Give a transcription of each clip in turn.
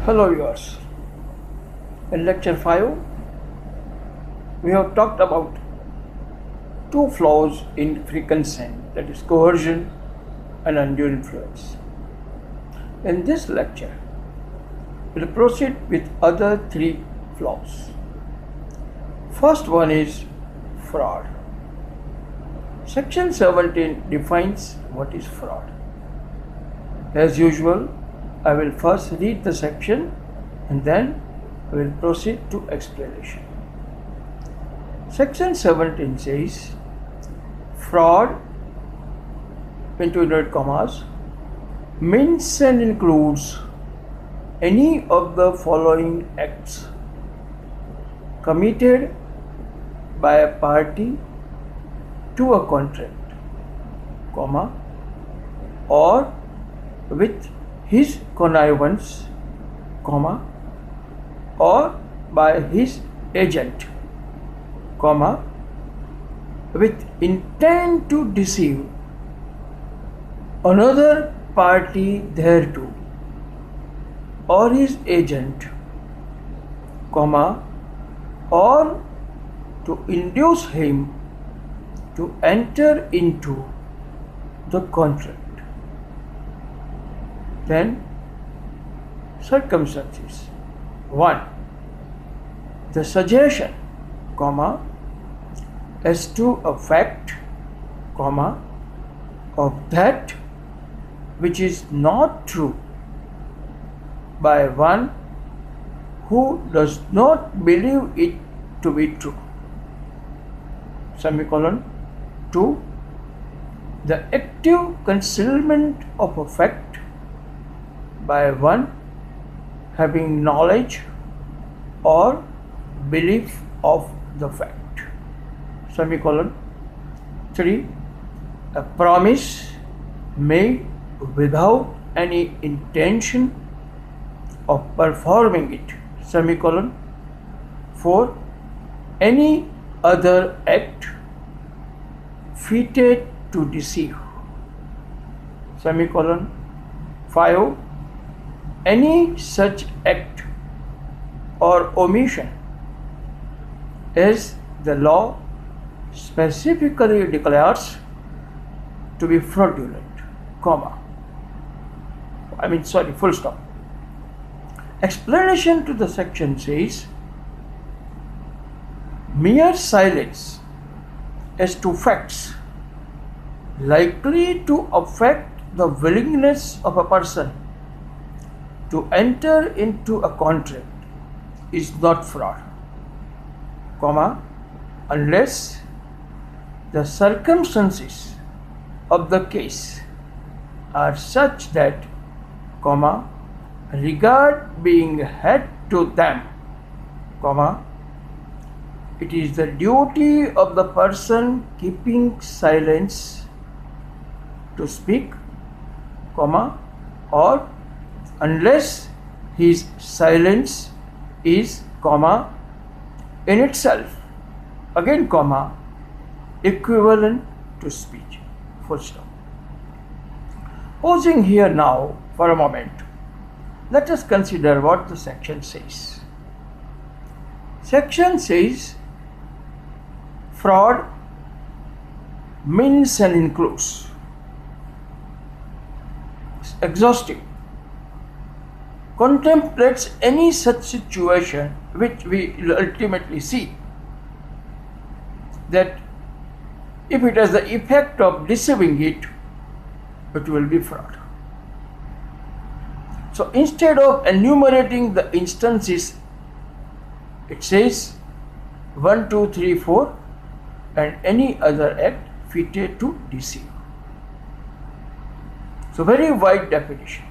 Hello viewers. In lecture 5, we have talked about two flaws in free consent, that is coercion and undue influence. In this lecture, we will proceed with other three flaws. First one is fraud. Section 17 defines what is fraud. As usual, I will first read the section and then I will proceed to explanation. Section 17 says, fraud, into inverted commas, means and includes any of the following acts committed by a party to a contract, comma, or with his connivance, comma, or by his agent, comma, with intent to deceive another party thereto, or his agent, comma, or to induce him to enter into the contract. Then, circumstances. 1. The suggestion, comma, as to a fact, comma, of that which is not true by one who does not believe it to be true. Semicolon. 2. The active concealment of a fact by one having knowledge or belief of the fact. Semicolon. 3. A promise made without any intention of performing it. Semicolon. 4. Any other act fitted to deceive. Semicolon. 5. Any such act or omission as the law specifically declares to be fraudulent, comma. Full stop. Explanation to the section says, mere silence as to facts likely to affect the willingness of a person to enter into a contract is not fraud, comma, unless the circumstances of the case are such that, comma, regard being had to them, comma, it is the duty of the person keeping silence to speak, comma, or unless his silence is, comma, in itself, again, comma, equivalent to speech, full stop. Pausing here now for a moment, let us consider what the section says. Section says, fraud means and includes. It's exhaustive. Contemplates any such situation which we will ultimately see that if it has the effect of deceiving it, it will be fraud. So instead of enumerating the instances, it says 1, 2, 3, 4 and any other act fitted to deceive. So very wide definition.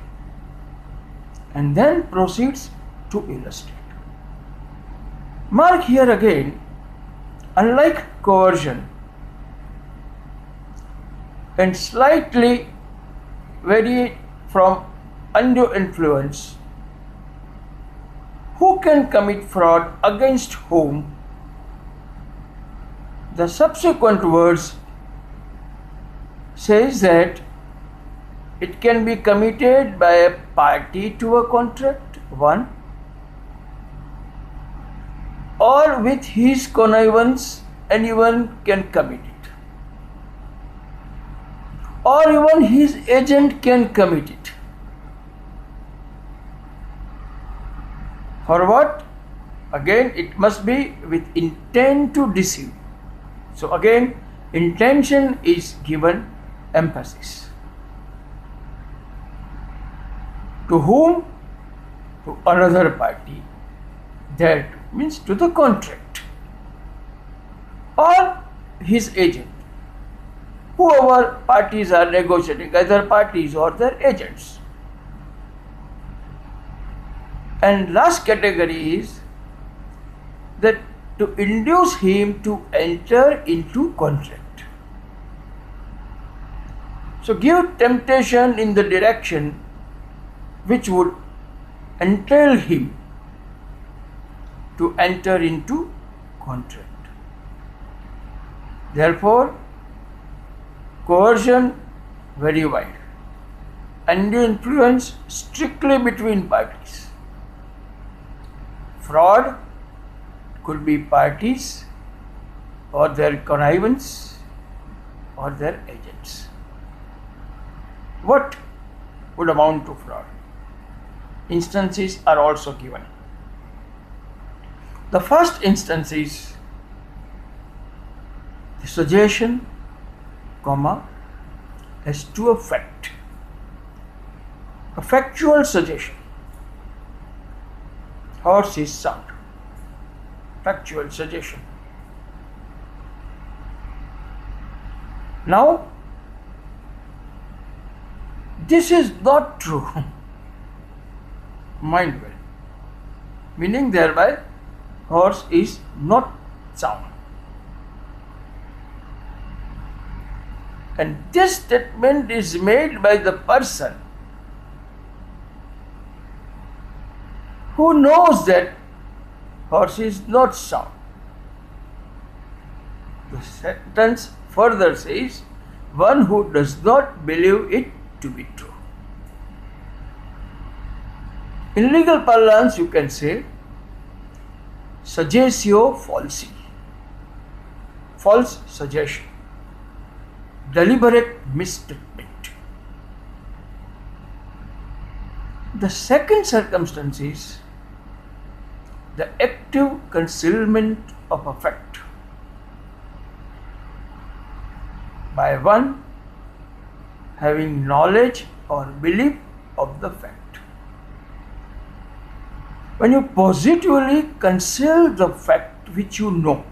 And then proceeds to illustrate. Mark here again, unlike coercion and slightly vary from undue influence, who can commit fraud against whom? The subsequent words says that it can be committed by a party to a contract, 1, or with his connivance anyone can commit it, or even his agent can commit it. For what? Again, it must be with intent to deceive. So again, intention is given emphasis. To whom? To another party. That means to the contract or his agent. Whoever parties are negotiating, either parties or their agents. And last category is that to induce him to enter into contract. So give temptation in the direction which would entail him to enter into contract. Therefore, coercion very wide. Undue influence strictly between parties. Fraud could be parties or their connivance or their agents. What would amount to fraud? Instances are also given. The first instance is the suggestion, as to a fact. A factual suggestion. Horse is sound. Factual suggestion. Now, this is not true. Mind well. Meaning thereby, horse is not sound. And this statement is made by the person who knows that horse is not sound. The sentence further says, one who does not believe it to be true. In legal parlance, you can say suggestio falsi, false suggestion, deliberate misstatement. The second circumstance is the active concealment of a fact by one having knowledge or belief of the fact. When you positively conceal the fact which you know,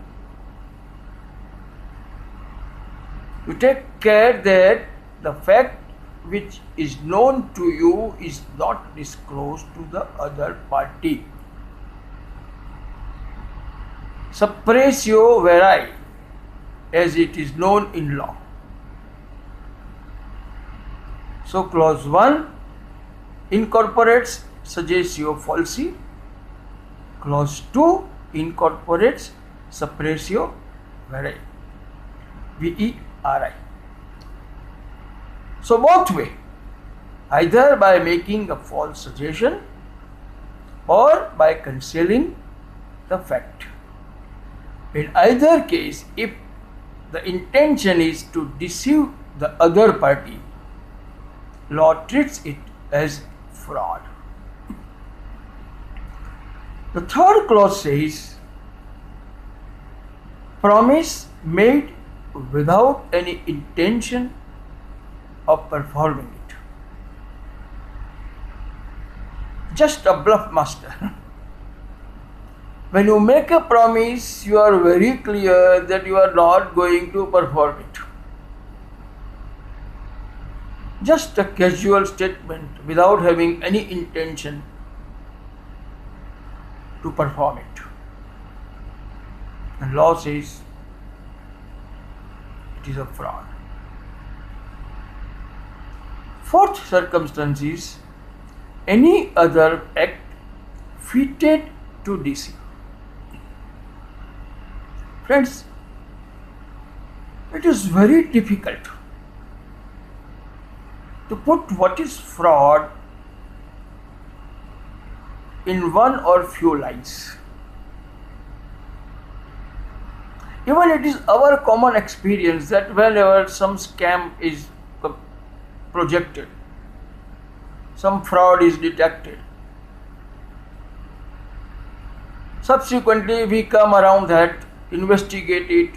you take care that the fact which is known to you is not disclosed to the other party. Suppressio veri, as it is known in law. So clause 1 incorporates suggestio falsi. Clause 2 incorporates suppressio veri. VERI. So both way, either by making a false suggestion or by concealing the fact. In either case, if the intention is to deceive the other party, law treats it as fraud. The third clause says, promise made without any intention of performing it. Just a bluff master. When you make a promise, you are very clear that you are not going to perform it. Just a casual statement without having any intention to perform it. And law says it is a fraud. Fourth circumstance is any other act fitted to deceive. Friends, it is very difficult to put what is fraud in one or few lines. Even it is our common experience that whenever some scam is projected, some fraud is detected, subsequently we come around that, investigate it,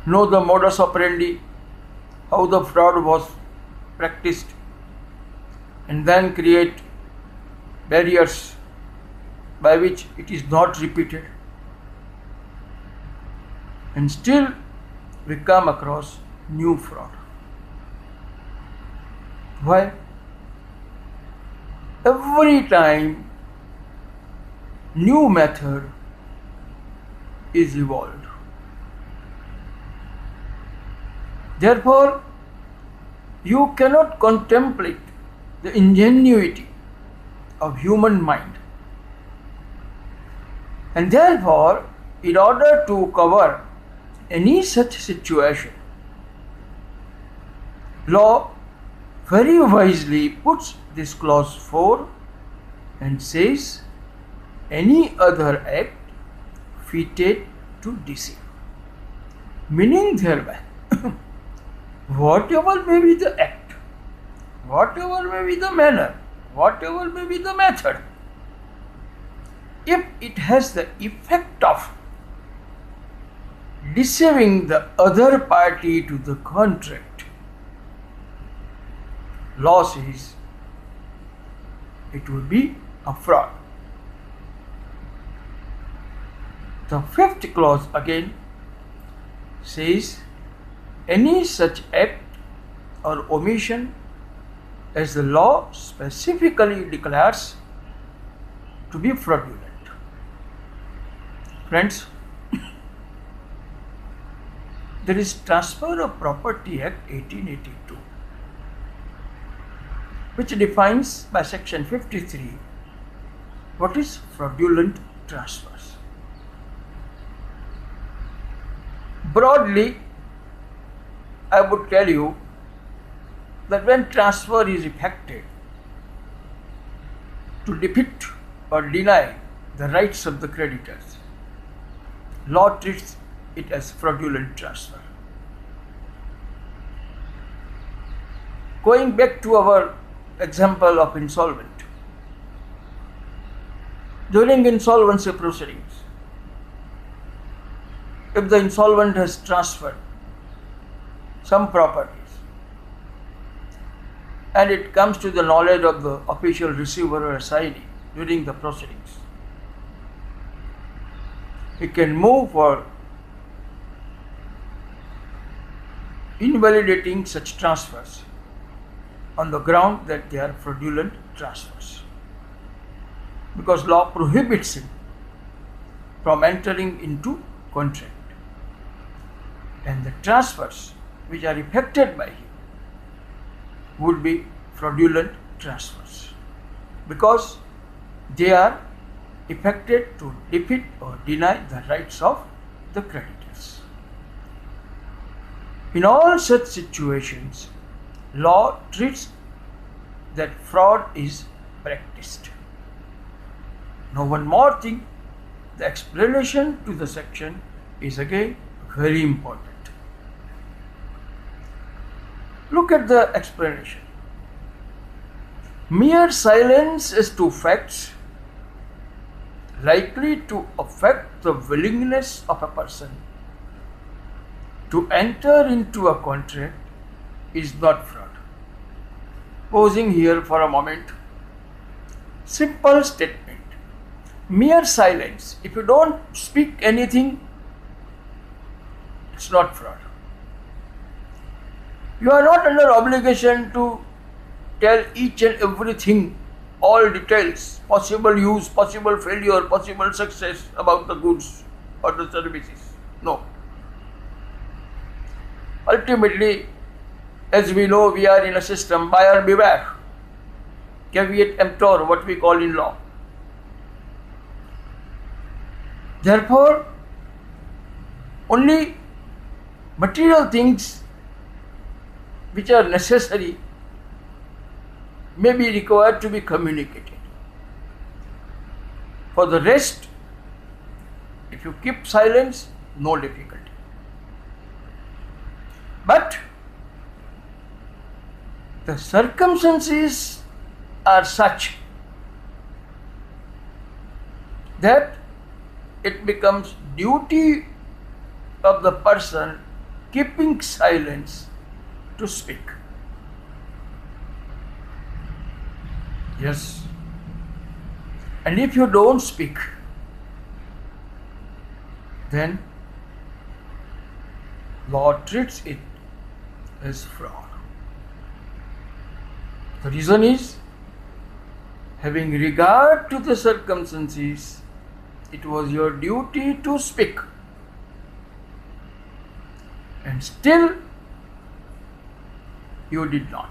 know the modus operandi, how the fraud was practiced, and then create barriers by which it is not repeated. And still we come across new fraud. Why? Every time new method is evolved. Therefore, you cannot contemplate the ingenuity of human mind. And therefore, in order to cover any such situation, law very wisely puts this clause 4 and says, any other act fitted to deceive. Meaning thereby, whatever may be the act, whatever may be the manner, whatever may be the method, if it has the effect of deceiving the other party to the contract, law says it will be a fraud. The 5th clause again says any such act or omission as the law specifically declares to be fraudulent. Friends, there is Transfer of Property Act 1882, which defines by section 53 what is fraudulent transfers. Broadly, I would tell you that when transfer is effected to defeat or deny the rights of the creditors, law treats it as fraudulent transfer. Going back to our example of insolvent, during insolvency proceedings, if the insolvent has transferred some properties and it comes to the knowledge of the official receiver or assignee during the proceedings, he can move for invalidating such transfers on the ground that they are fraudulent transfers, because law prohibits him from entering into contract, and the transfers which are effected by him would be fraudulent transfers because they are effected to defeat or deny the rights of the creditors. In all such situations, law treats that fraud is practiced. Now, one more thing, the explanation to the section is again very important. Look at the explanation. Mere silence as to facts likely to affect the willingness of a person to enter into a contract is not fraud. Pausing here for a moment. Simple statement. Mere silence. If you don't speak anything, it's not fraud. You are not under obligation to tell each and everything, all details, possible use, possible failure, possible success about the goods or the services. No. Ultimately, as we know, we are in a system, buyer beware, caveat emptor, what we call in law. Therefore, only material things which are necessary may be required to be communicated. For the rest, if you keep silence, no difficulty. But the circumstances are such that it becomes duty of the person keeping silence to speak. Yes. And if you don't speak, then law treats it as fraud. The reason is, having regard to the circumstances, it was your duty to speak. And still you did not.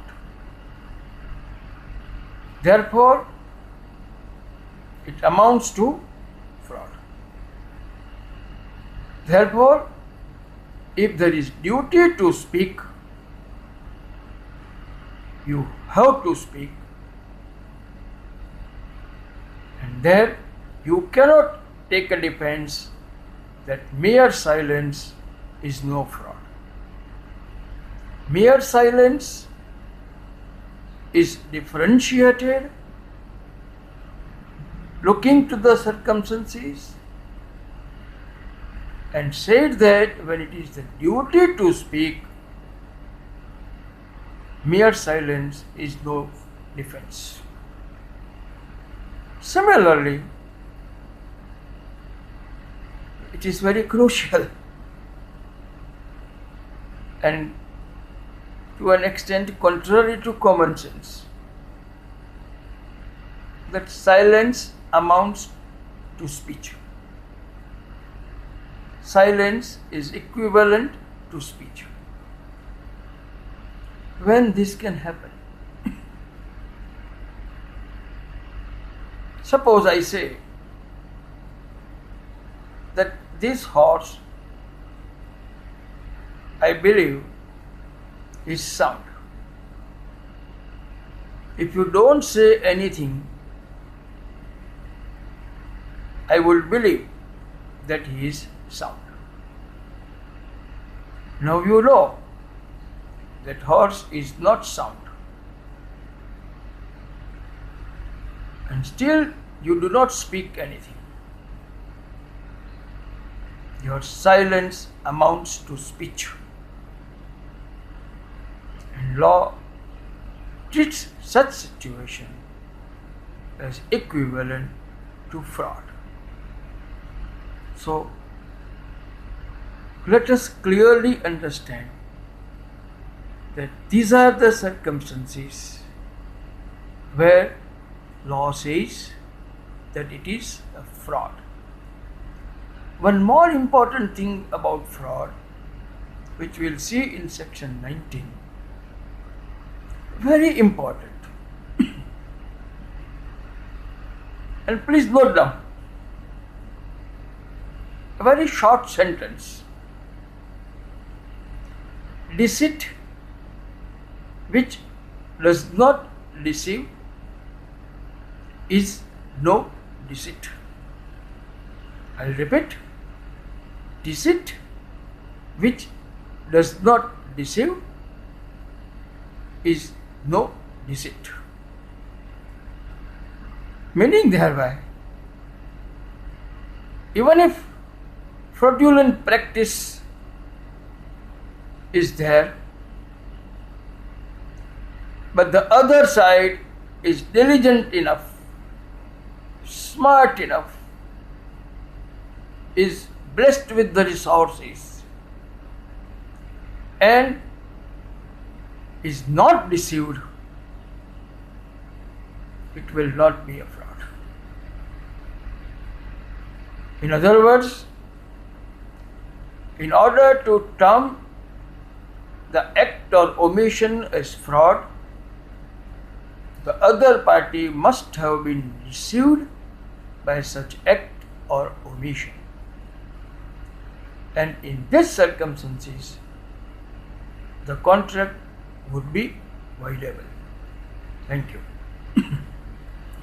Therefore, it amounts to fraud. Therefore, if there is duty to speak, you have to speak, and there you cannot take a defense that mere silence is no fraud. Mere silence is differentiated, looking to the circumstances, and said that when it is the duty to speak, mere silence is no defense. Similarly, it is very crucial and to an extent contrary to common sense that silence amounts to speech. Silence is equivalent to speech. When this can happen? Suppose I say that this horse, I believe, is sound. If you don't say anything, I will believe that he is sound. Now you know that horse is not sound, and still you do not speak anything. Your silence amounts to speech, and law treats such situation as equivalent to fraud. So let us clearly understand that these are the circumstances where law says that it is a fraud. One more important thing about fraud, which we will see in section 19, very important. And please note down a very short sentence. Deceit which does not deceive is no deceit. I will repeat. Deceit which does not deceive is no deceit. Meaning thereby, even if fraudulent practice is there, but the other side is diligent enough, smart enough, is blessed with the resources, and is not deceived, it will not be a fraud. In other words, in order to term the act or omission as fraud, the other party must have been deceived by such act or omission. And in these circumstances, the contract would be voidable. Thank you.